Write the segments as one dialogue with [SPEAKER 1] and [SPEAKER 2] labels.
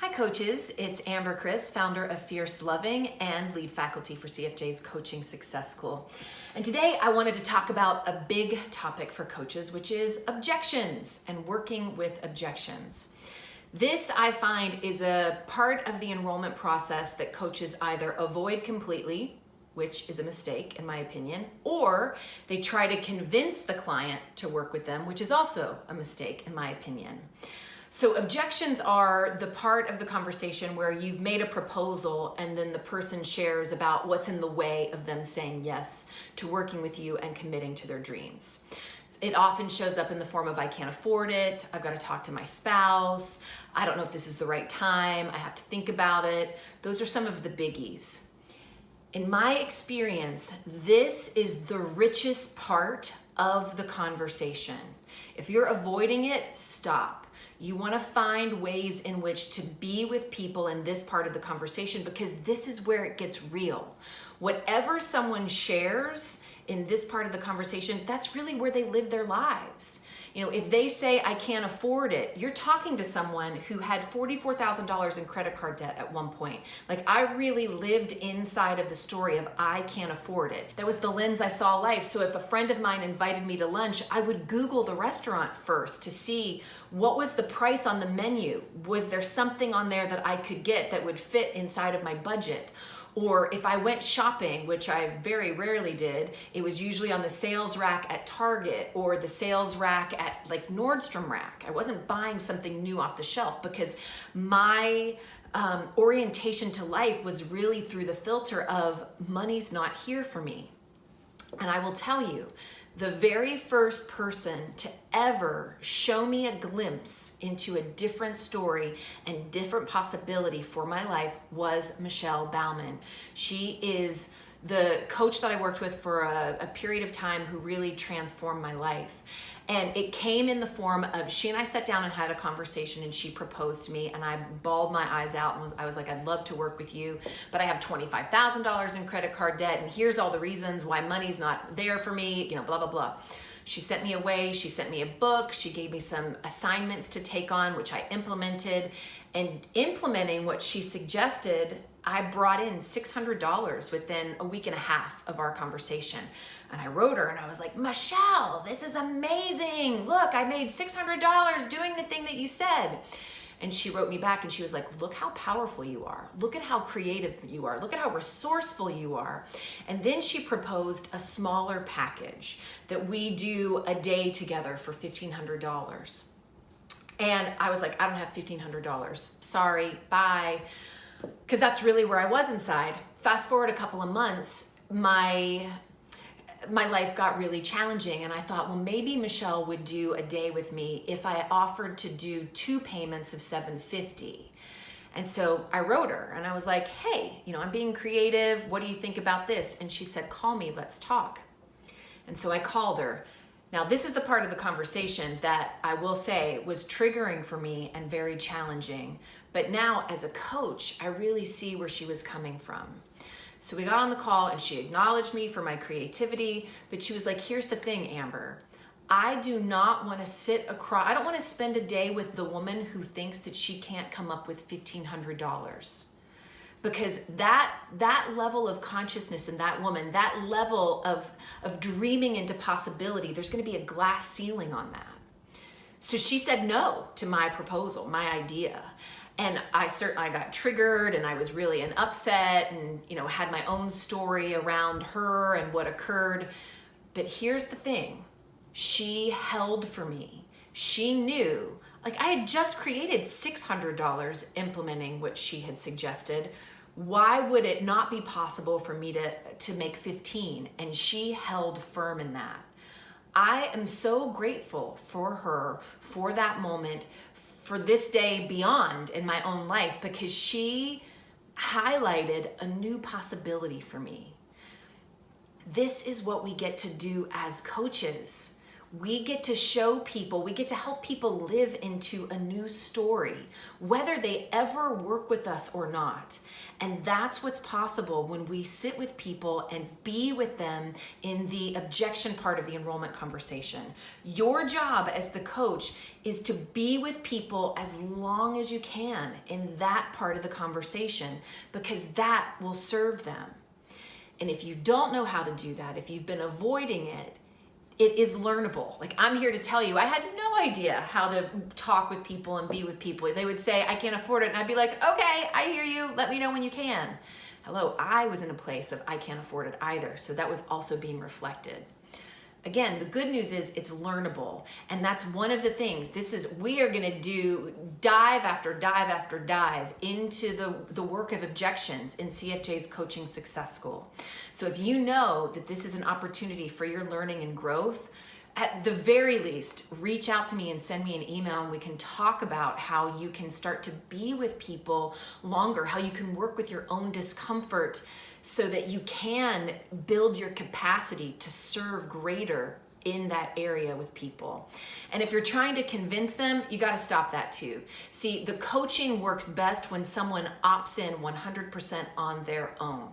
[SPEAKER 1] Hi coaches, it's Amber Chris, founder of Fierce Loving and lead faculty for CFJ's Coaching Success School. And today I wanted to talk about a big topic for coaches, which is objections and working with objections. This, I find, is a part of the enrollment process that coaches either avoid completely, which is a mistake in my opinion, or they try to convince the client to work with them, which is also a mistake in my opinion. So objections are the part of the conversation where you've made a proposal and then the person shares about what's in the way of them saying yes to working with you and committing to their dreams. It often shows up in the form of, I can't afford it, I've got to talk to my spouse, I don't know if this is the right time, I have to think about it. Those are some of the biggies. In my experience, this is the richest part of the conversation. If you're avoiding it, stop. You want to find ways in which to be with people in this part of the conversation because this is where it gets real. Whatever someone shares in this part of the conversation, that's really where they live their lives. You know, if they say, I can't afford it, you're talking to someone who had $44,000 in credit card debt at one point. Like, I really lived inside of the story of I can't afford it. That was the lens I saw life. So if a friend of mine invited me to lunch, I would Google the restaurant first to see what was the price on the menu. Was there something on there that I could get that would fit inside of my budget? Or if I went shopping, which I very rarely did, it was usually on the sales rack at Target or the sales rack at like Nordstrom rack. I wasn't buying something new off the shelf because my orientation to life was really through the filter of money's not here for me. And I will tell you, the very first person to ever show me a glimpse into a different story and different possibility for my life was Michelle Bauman. She is the coach that I worked with for a period of time who really transformed my life. And it came in the form of, she and I sat down and had a conversation and she proposed to me and I bawled my eyes out and I was like, I'd love to work with you, but I have $25,000 in credit card debt and here's all the reasons why money's not there for me, you know, blah, blah, blah. She sent me away, she sent me a book, she gave me some assignments to take on, which I implemented. And implementing what she suggested, I brought in $600 within a week and a half of our conversation. And I wrote her and I was like, Michelle, this is amazing. Look, I made $600 doing the thing that you said. And she wrote me back and she was like, look how powerful you are. Look at how creative you are. Look at how resourceful you are. And then she proposed a smaller package that we do a day together for $1,500. And I was like, I don't have $1,500. Sorry, bye. Because that's really where I was inside. Fast forward a couple of months, my life got really challenging and I thought, well, maybe Michelle would do a day with me if I offered to do 2 payments of $750. And so I wrote her and I was like, hey, you know, I'm being creative. What do you think about this? And she said, call me, let's talk. And so I called her. Now, this is the part of the conversation that I will say was triggering for me and very challenging. But now as a coach, I really see where she was coming from. So we got on the call and she acknowledged me for my creativity, but she was like, here's the thing, Amber. I do not want to I don't want to spend a day with the woman who thinks that she can't come up with $1,500. Because that level of consciousness in that woman, that level of dreaming into possibility, there's going to be a glass ceiling on that. So she said no to my proposal, my idea. And I got triggered and I was really an upset and, you know, had my own story around her and what occurred. But here's the thing, she held for me. She knew, like I had just created $600 implementing what she had suggested. Why would it not be possible for me to make 15? And she held firm in that. I am so grateful for her, for that moment, for this day beyond in my own life, because she highlighted a new possibility for me. This is what we get to do as coaches. We get to show people, we get to help people live into a new story, whether they ever work with us or not. And that's what's possible when we sit with people and be with them in the objection part of the enrollment conversation. Your job as the coach is to be with people as long as you can in that part of the conversation, because that will serve them. And if you don't know how to do that, if you've been avoiding it, it is learnable. Like, I'm here to tell you, I had no idea how to talk with people and be with people. They would say, I can't afford it. And I'd be like, okay, I hear you. Let me know when you can. Hello, I was in a place of I can't afford it either. So that was also being reflected. Again, the good news is it's learnable. And that's one of the things. We are gonna do dive after dive after dive into the work of objections in CFJ's Coaching Success School. So if you know that this is an opportunity for your learning and growth, at the very least, reach out to me and send me an email, and we can talk about how you can start to be with people longer, how you can work with your own discomfort so that you can build your capacity to serve greater in that area with people. And if you're trying to convince them, you got to stop that too. See, the coaching works best when someone opts in 100% on their own.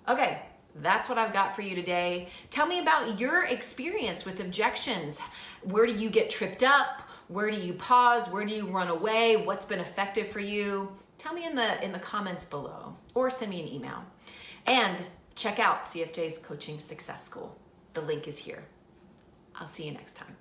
[SPEAKER 1] Okay, that's what I've got for you today. Tell me about your experience with objections. Where do you get tripped up? Where do you pause? Where do you run away? What's been effective for you? Tell me in the comments below, or send me an email. And check out CFJ's Coaching Success School. The link is here. I'll see you next time.